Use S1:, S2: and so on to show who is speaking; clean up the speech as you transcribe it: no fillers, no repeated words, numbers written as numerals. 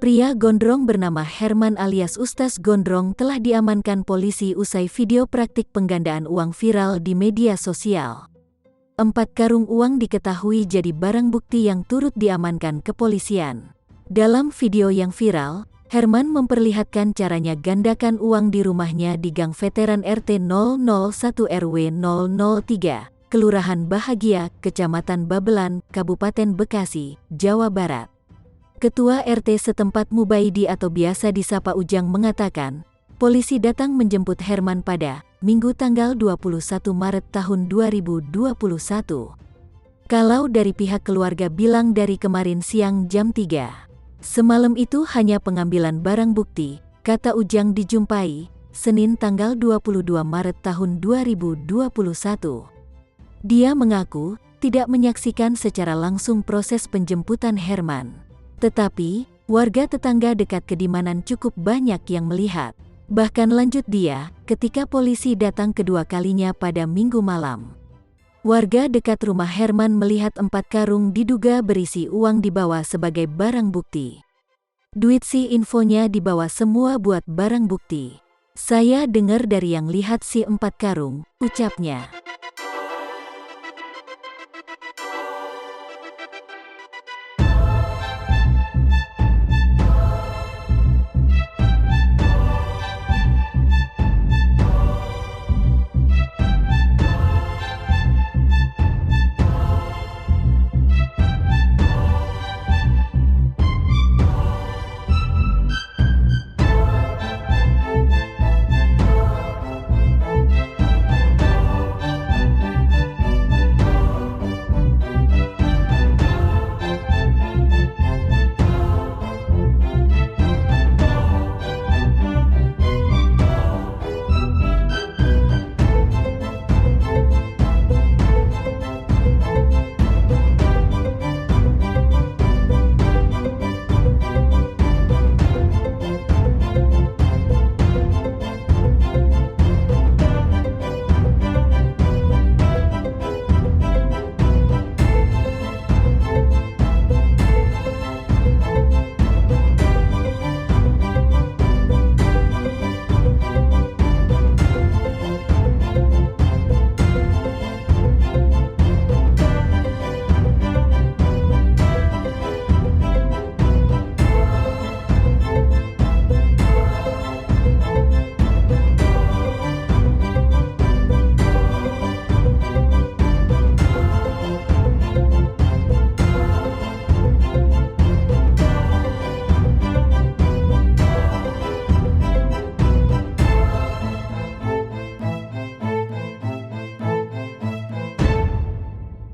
S1: Pria gondrong bernama Herman alias Ustaz Gondrong telah diamankan polisi usai video praktik penggandaan uang viral di media sosial. 4 karung uang diketahui jadi barang bukti yang turut diamankan kepolisian. Dalam video yang viral, Herman memperlihatkan caranya gandakan uang di rumahnya di Gang Veteran RT 001 RW 003, Kelurahan Bahagia, Kecamatan Babelan, Kabupaten Bekasi, Jawa Barat. Ketua RT setempat Mubaidi atau biasa disapa Ujang mengatakan, polisi datang menjemput Herman pada Minggu tanggal 21 Maret tahun 2021. Kalau dari pihak keluarga bilang dari kemarin siang jam 3. Semalam itu hanya pengambilan barang bukti, kata Ujang dijumpai, Senin tanggal 22 Maret tahun 2021. Dia mengaku tidak menyaksikan secara langsung proses penjemputan Herman. Tetapi, warga tetangga dekat kediaman cukup banyak yang melihat. Bahkan lanjut dia, ketika polisi datang kedua kalinya pada Minggu malam. Warga dekat rumah Herman melihat 4 karung diduga berisi uang dibawa sebagai barang bukti. Duit sih infonya dibawa semua buat barang bukti. Saya dengar dari yang lihat si 4 karung, ucapnya.